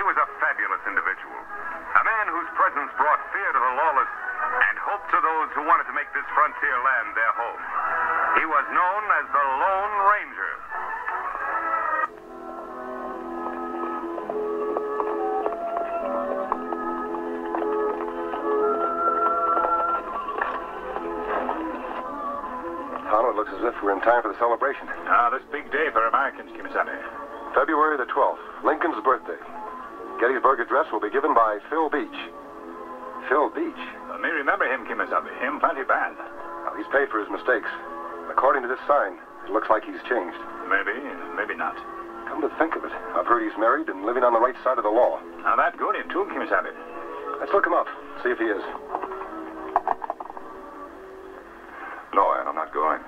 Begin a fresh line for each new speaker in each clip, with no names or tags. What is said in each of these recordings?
was a fabulous individual. A man whose presence brought fear to the lawless and hope to those who wanted to make this frontier land their home. He was known as the Lone Ranger.
Tonto, it looks as if we're in time for the celebration.
This big day for Americans, Kimisane.
February the 12th, Lincoln's birthday. Gettysburg Address will be given by Phil Beach. Phil Beach?
Me remember him, Kimisane. Him plenty bad.
Well, he's paid for his mistakes. According to this sign, it looks like he's changed.
Maybe, maybe not.
Come to think of it, I've heard he's married and living on the right side of the law.
Now, that good in too, Kimisane.
Let's look him up, see if he is.
No, Ann, I'm not going.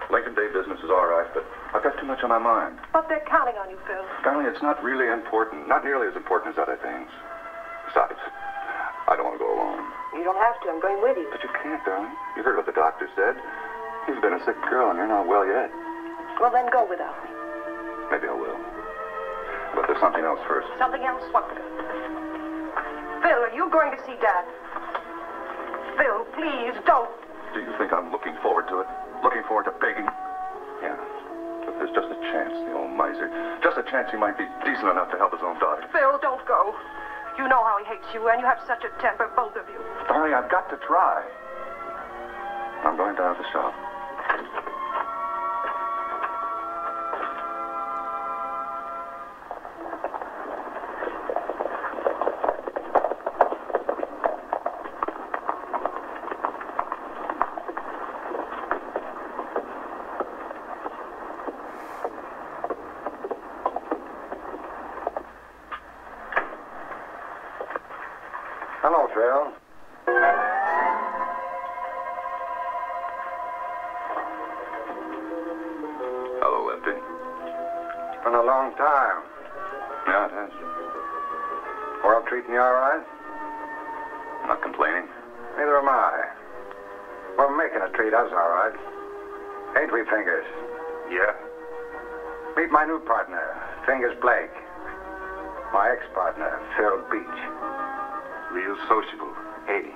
Lincoln Day business is all right, but I've got too much on my mind.
But they're counting on you, Phil.
Darling, it's not really important. Not nearly as important as other things. Besides, I don't want to go alone.
You don't have to. I'm going with you.
But you can't, darling. You heard what the doctor said. He's been a sick girl, and you're not well yet.
Well, then go without me.
Maybe I will. But there's something else first.
Something else? What? Phil, are you going to see Dad? Phil, please, don't.
Do you think I'm looking forward to it? Looking forward to begging? Yeah. But there's just a chance, the old miser. Just a chance he might be decent enough to help his own daughter.
Phil, don't go. You know how he hates you, and you have such a temper, both of you.
Darling, I've got to try. I'm going down to the shop.
Hello, Phil.
Hello, Lefty.
It's been a long time.
Yeah, it has.
World treating you all right?
Not complaining.
Neither am I. We're making it treat us all right. Ain't we, Fingers?
Yeah.
Meet my new partner, Fingers Blake. My ex-partner, Phil Beach.
Real sociable. Hey.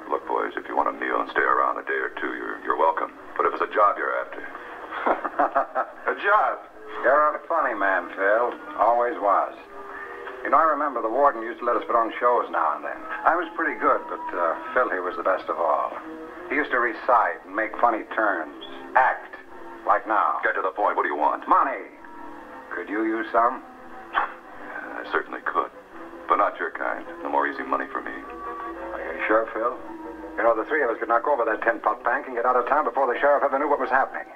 Look, boys, if you want a meal and stay around a day or two, you're welcome. But if it's a job you're after...
A job? You're a funny man, Phil. Always was. You know, I remember the warden used to let us put on shows now and then. I was pretty good, but Phil here was the best of all. He used to recite and make funny turns. Act. Like now.
Get to the point. What do you want?
Money. Could you use some?
I certainly could. But not your kind. No more easy money for me.
Are you sure, Phil? You know, the three of us could knock over that 10-pot bank and get out of town before the sheriff ever knew what was happening.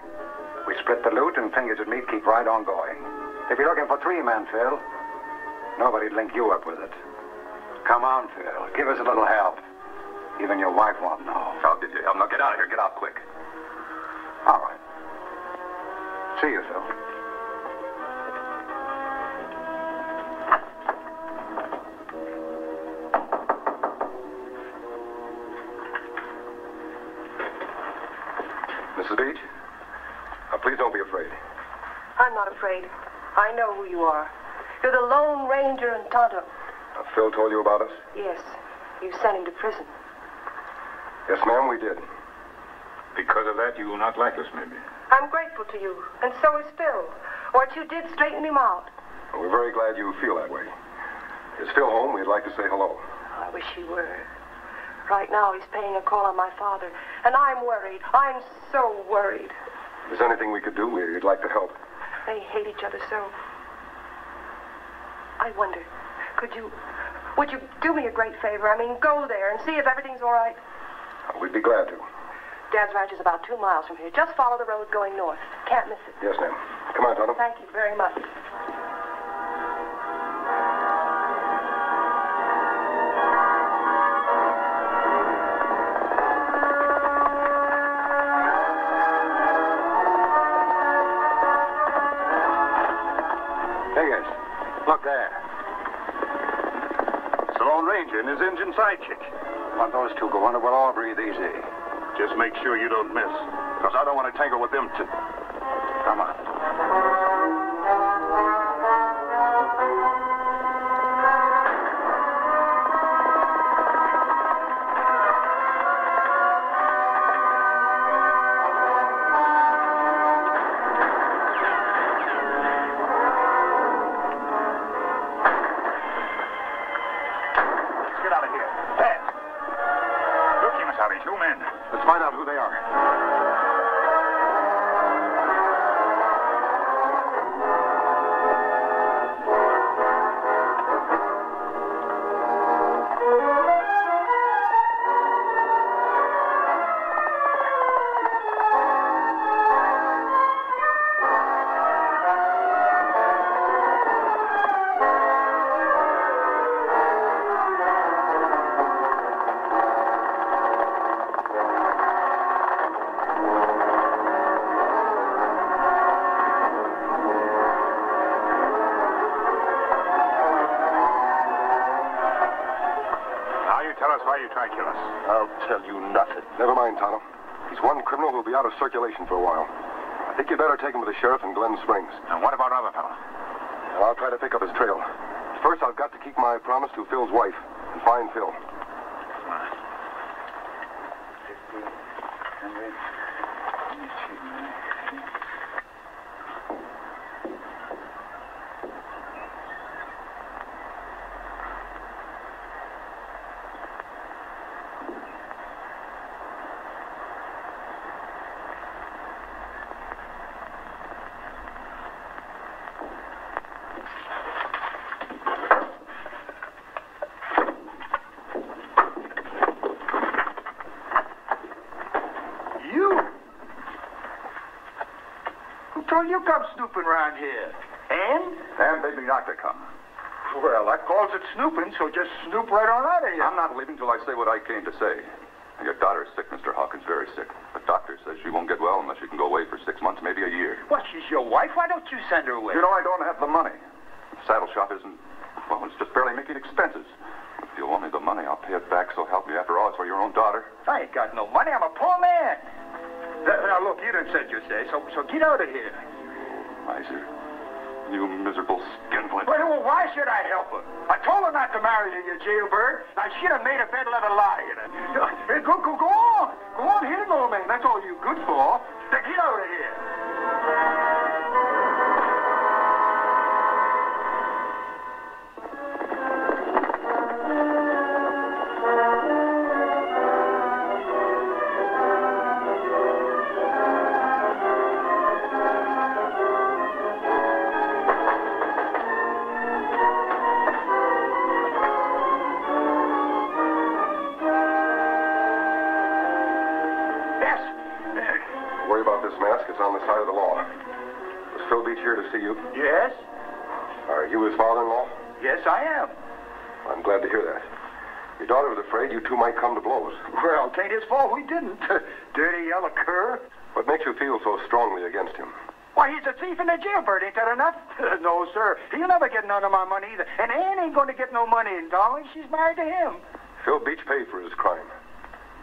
We split the loot, and Fingers and me keep right on going. They'd be looking for 3 men, Phil. Nobody'd link you up with it. Come on, Phil. Give us a little help. Even your wife won't know.
I'll give you help. Now get out of here. Get out quick.
All right. See you, Phil.
Mrs. Beach? Please don't be afraid.
I'm not afraid. I know who you are. You're the Lone Ranger and Tonto.
Phil told you about us?
Yes. You sent him to prison.
Yes, ma'am, we did.
Because of that, you will not like us, maybe.
I'm grateful to you, and so is Phil. What you did straightened him out.
Well, we're very glad you feel that way. Is Phil home? We'd like to say hello.
I wish he were. Right now, he's paying a call on my father, and I'm worried. I'm so worried.
If there's anything we could do, we'd like to help.
They hate each other so. I wonder, would you do me a great favor? I mean, go there and see if everything's all right.
We'd be glad to.
Dad's ranch is about 2 miles from here. Just follow the road going north. Can't miss it.
Yes, ma'am. Come on, Tonto.
Thank you very much.
Fingers, look there.
It's the Lone Ranger and his engine side chick.
When those two go under, we'll all breathe easy.
Just make sure you don't miss, because I don't want to tangle with them two.
Come on. are.
I'll tell you nothing.
Never mind, Tonto. He's one criminal who'll be out of circulation for a while. I think you better take him to the sheriff in Glen Springs.
And what about other fellow?
And I'll try to pick up his trail. First, I've got to keep my promise to Phil's wife and find Phil.
1,500.
You come snooping around here. And?
And bade me not to come.
Well, that calls it snooping, so just snoop right on out of here.
I'm not leaving till I say what I came to say. Your daughter's sick, Mr. Hawkins, very sick. The doctor says she won't get well unless she can go away for 6 months, maybe a year.
What, she's your wife? Why don't you send her away?
You know, I don't have the money. The saddle shop isn't, well, it's just barely making expenses. If you owe me the money, I'll pay it back, so help me. After all, it's for your own daughter.
I ain't got no money. I'm a poor man. Now, look, you done said your say, so get out of here.
Miser. You miserable skinflint.
Well, why should I help her? I told her not to marry you, you jailbird. Now, she'd have made a bed, let her lie in it. Hey, go on. Go on, hit it, old man. That's all you good for. Now, get out of here.
Here to see you?
Yes?
Are you his father-in-law?
Yes, I am.
I'm glad to hear that. Your daughter was afraid you two might come to blows.
Well, it ain't his fault we didn't. Dirty yellow cur.
What makes you feel so strongly against him?
Why, he's a thief and a jailbird. Ain't that enough? No, sir. He'll never get none of my money either. And Ann ain't going to get no money, darling. She's married to him.
Phil Beach paid for his crime.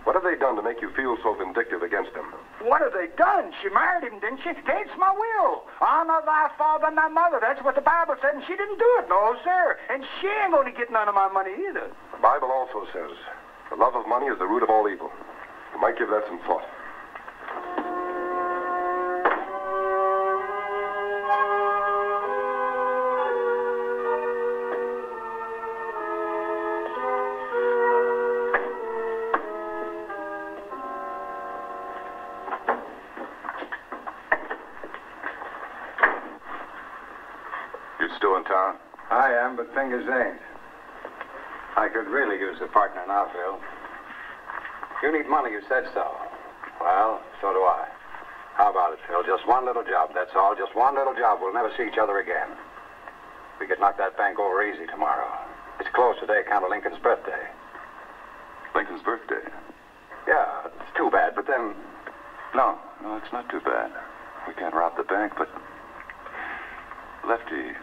What have they done to make you feel so vindictive against him?
What have they done? She married him, didn't she? Against my will. Honor thy father and thy mother. That's what the Bible said, and she didn't do it. No, sir. And she ain't going to get none of my money either.
The Bible also says, the love of money is the root of all evil. You might give that some thought.
I am, but fingers ain't. I could really use a partner now, Phil. You need money, you said so. Well, so do I. How about it, Phil? Just one little job, that's all. Just one little job. We'll never see each other again. We could knock that bank over easy tomorrow. It's closed today, account of Lincoln's birthday.
Lincoln's birthday?
Yeah, it's too bad, but then...
No, it's not too bad. We can't rob the bank, but... Lefty,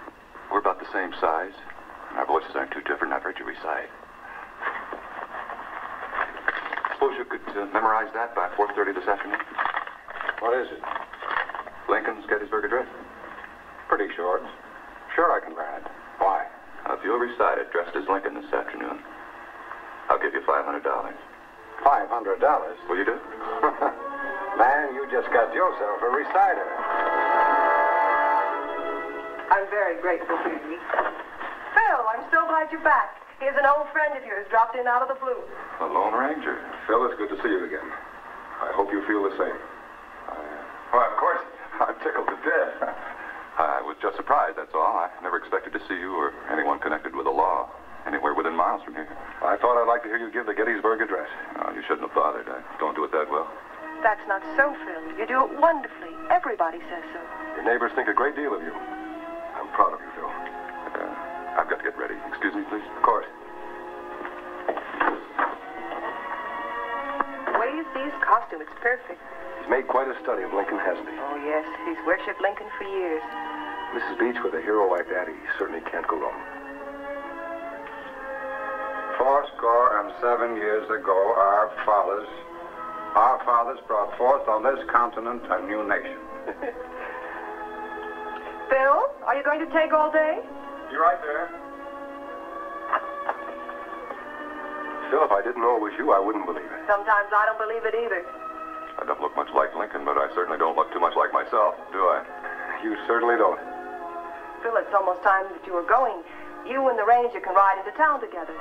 we're about the same size. And our voices aren't too different. I've heard you recite. Suppose you could memorize that by 4:30 this afternoon?
What is it?
Lincoln's Gettysburg Address.
Pretty short. Sure I can learn it. Why?
If you'll recite it dressed as Lincoln this afternoon, I'll give you $500.
$500?
Will you do?
Man, you just got yourself a reciter.
I'm very grateful for you. Phil, I'm so glad you're back. Here's an old friend of yours dropped in out of the blue.
The Lone Ranger.
Phil, it's good to see you again.
I hope you feel the same.
Well, of course, I'm tickled to death. I was just surprised, that's all. I never expected to see you or anyone connected with the law anywhere within miles from here.
I thought I'd like to hear you give the Gettysburg Address.
Oh, you shouldn't have bothered. I don't do it that well.
That's not so, Phil. You do it wonderfully. Everybody says so.
Your neighbors think a great deal of you. I'm proud of you, Phil.
I've got to get ready. Excuse me, please.
Of course.
The way you see his costume, it's perfect.
He's made quite a study of Lincoln, hasn't he?
Oh, yes. He's worshipped Lincoln for years.
Mrs. Beach, with a hero like that, he certainly can't go wrong.
77 years ago, our fathers brought forth on this continent a new nation.
Phil, are you going to take all day?
You right there? Phil, if I didn't know it was you, I wouldn't believe it.
Sometimes I don't believe it either.
I don't look much like Lincoln, but I certainly don't look too much like myself, do I?
You certainly don't.
Phil, it's almost time that you were going. You and the Ranger can ride into town together.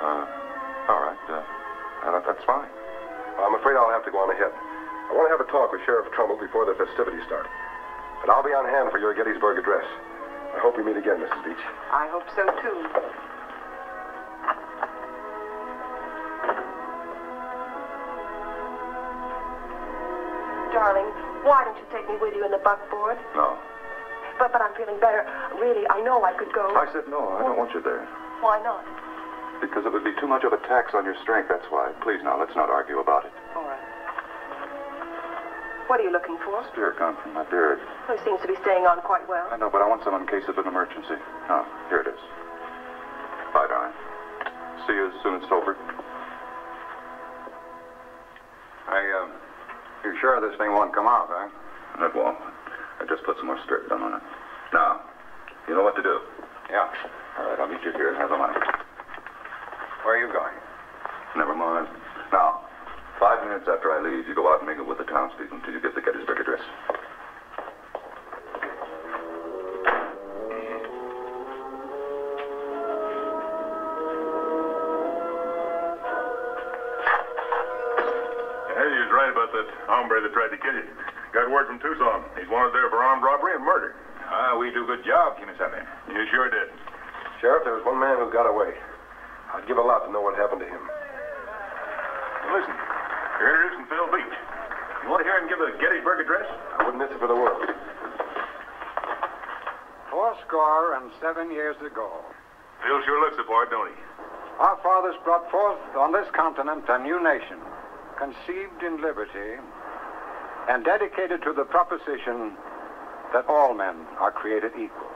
All right. That's fine.
I'm afraid I'll have to go on ahead. I want to have a talk with Sheriff Trumbull before the festivities start. And I'll be on hand for your Gettysburg Address. I hope we meet again, Mrs. Beach.
I hope so, too. Darling, why don't you take me with you in the buckboard?
No.
But I'm feeling better. Really, I know I could go.
I said no. I don't want you there.
Why not?
Because it would be too much of a tax on your strength, that's why. Please, now, let's not argue about it.
All right. What are you looking for?
Spear gun from my beard.
Well, he seems to be staying on quite well.
I know, but I want some in case of an emergency. Oh, here it is. Bye, darling. See you as soon as it's over.
You sure this thing won't come out, huh?
It won't. I just put some more strip gun on it. Now, you know what to do.
Yeah.
All right, I'll meet you here. Have the money.
Where are you going?
Never mind. Now, 5 minutes after I leave, you go out and mingle with the townspeople until you get the Gettysburg Address.
Hey, you was right about that hombre that tried to kill you. Got word from Tucson. He's wanted there for armed robbery and murder.
We do good job, Kimasabi.
You sure did. Sheriff, there was one man who got away. I'd give a lot to know what happened to him. Listen, you're introducing Phil Beach. You want to hear him give the Gettysburg Address? I wouldn't miss it for the world.
77 years ago,
Phil sure looks the part, don't he?
our fathers brought forth on this continent a new nation, conceived in liberty and dedicated to the proposition that all men are created equal.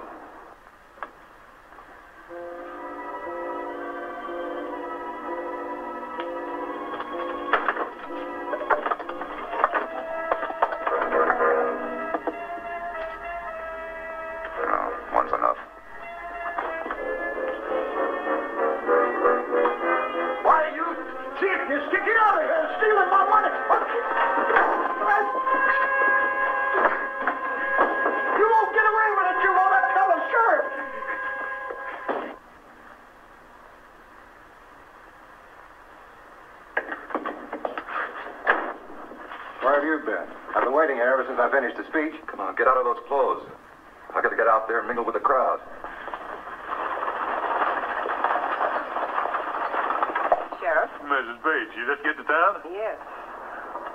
One's enough.
Why, you thief, you stick it out of here, stealing my money. You won't get away with it, you won't have to tell the sheriff.
Where have you been? I've been waiting here ever since I finished the speech.
Come on, get out of those clothes. I got to get out there and mingle with the crowd.
Sheriff?
Mrs. Beach, you just get to town?
Yes.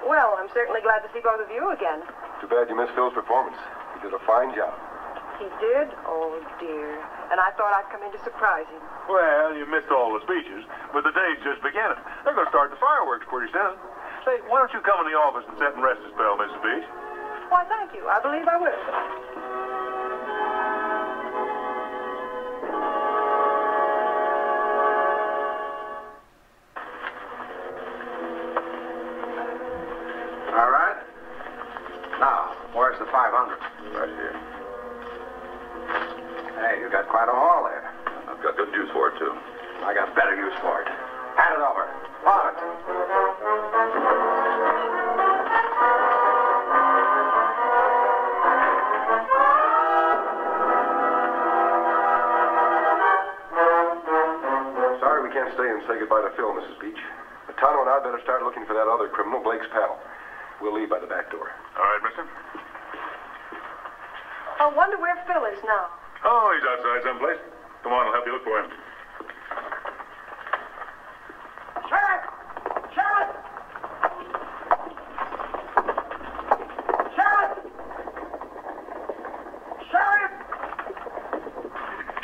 Well, I'm certainly glad to see both of you again.
Too bad you missed Phil's performance. He did a fine job.
He did? Oh, dear. And I thought I'd come in to surprise him.
Well, you missed all the speeches, but the day's just beginning. They're going to start the fireworks pretty soon. Say, why don't you come in the office and sit and rest a spell, Mrs. Beach?
Why, thank you. I believe I will.
All right. Now, where's the 500?
Right here.
Hey, you got quite a haul there.
I've got good use for it, too.
I got better use for it. Hand it over. On it.
Sorry we can't stay and say goodbye to Phil, Mrs. Beach. But Tonto and I'd better start looking for that other criminal, Blake's pal. We'll leave by the back door.
All right, mister.
I wonder where Phil is now.
Oh, he's outside someplace. Come on, I'll help you look for him.
Sheriff! Sheriff! Sheriff! Sheriff!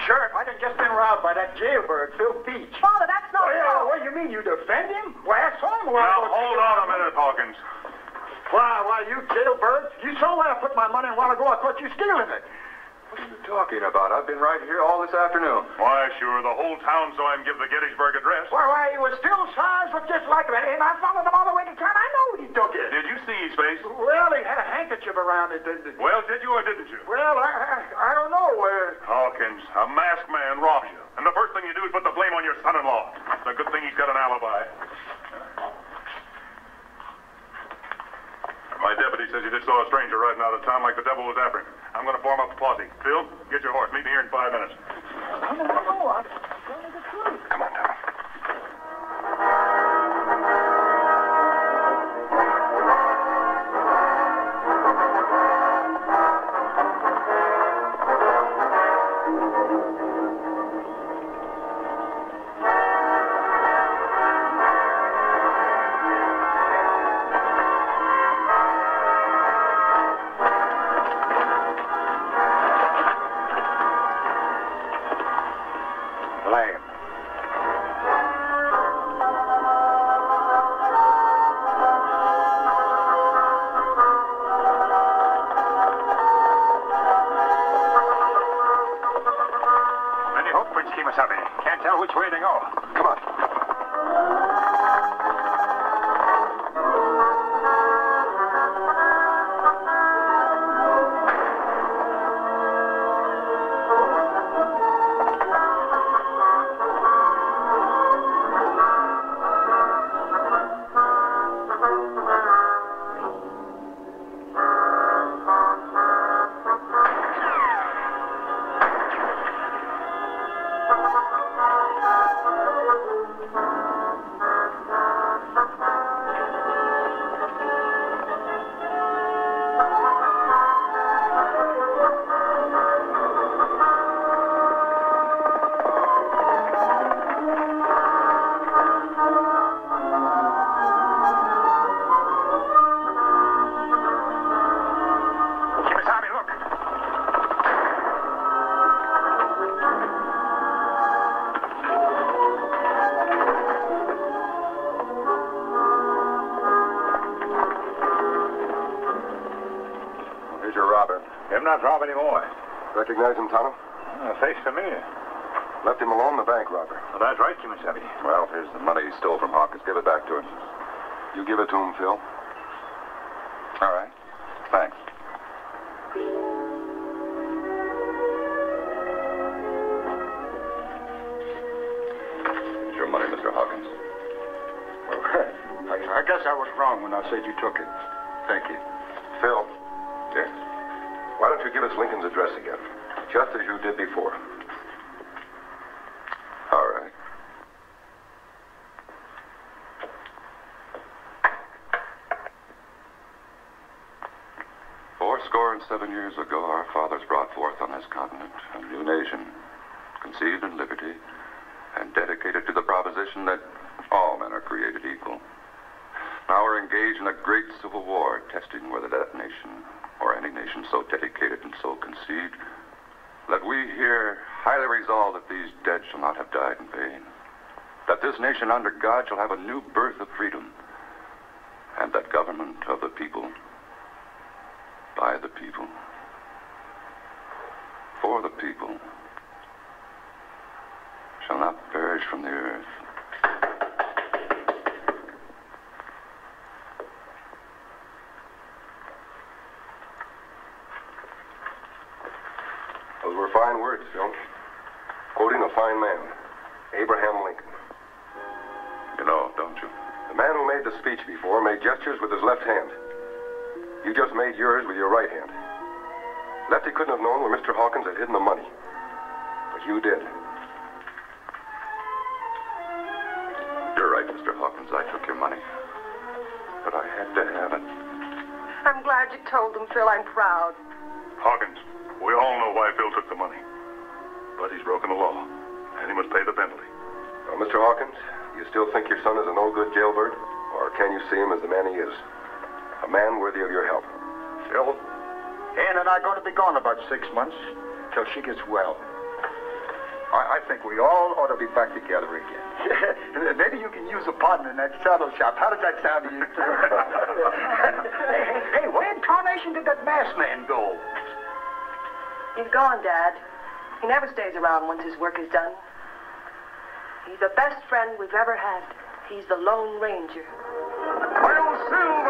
Sheriff, I done just been robbed by that jailbird, Phil Beach.
Father, that's not so.
What do you mean, you defend him? Why, I saw him.
Now, hold on a minute, Hawkins.
Why, you jailbird? You saw where I put my money a while ago. I thought you stealing it.
What are you talking about? I've been right here all this afternoon.
Why, sure, the whole town saw him give the Gettysburg Address.
Why, he was still size, looked just like that, and I followed him all the way to town. I know he took it.
Did you see his face?
Well, he had a handkerchief around it.
Well, did you or didn't you?
Well, I don't know.
Hawkins, a masked man robs you. And the first thing you do is put the blame on your son-in-law. It's a good thing he's got an alibi. My deputy says he just saw a stranger riding out of town like the devil was after him. I'm going to form up a posse. Phil, get your horse. Meet me here in 5 minutes.
No. I'm telling the truth.
Come on, Tom.
Can't tell which way to go.
Come on.
Not rob anymore.
Recognize him, Tonto?
Face familiar.
Left him alone, the bank robber.
Well, that's right, Kimasabi.
Well, here's the money he stole from Hawkins. Give it back to him.
You give it to him, Phil.
All right. Thanks. It's your money, Mr. Hawkins.
Well, I guess I was wrong when I said you took it. Thank you.
Phil,
Yes.
why don't you give us Lincoln's address again? Just as you did before.
All right. Fourscore-and-7 years ago, our fathers brought forth on this continent a new nation, conceived in liberty, and dedicated to the proposition that all men are created equal. Now we're engaged in a great civil war, testing whether that nation, or any nation so dedicated and so conceived, that we here highly resolve that these dead shall not have died in vain, that this nation under God shall have a new birth of freedom, and that government of the people, by the people, for the people, shall not perish from the earth.
Those were fine words, Phil. Quoting a fine man, Abraham Lincoln.
You know, don't you?
The man who made the speech before made gestures with his left hand. You just made yours with your right hand. Lefty couldn't have known where Mr. Hawkins had hidden the money. But you did.
You're right, Mr. Hawkins. I took your money. But I had to have it.
I'm glad you told him, Phil. I'm proud.
Hawkins, we all know why Phil took the money. But he's broken the law, and he must pay the penalty.
Now, Mr. Hawkins, you still think your son is a no-good jailbird? Or can you see him as the man he is? A man worthy of your help.
Phil, Ann and I are going to be gone about 6 months till she gets well. I think we all ought to be back together again. Maybe you can use a partner in that saddle shop. How does that sound to you? hey, where in tarnation did that masked man go?
He's gone, Dad. He never stays around once his work is done. He's the best friend we've ever had. He's the Lone Ranger.
Well, Silver!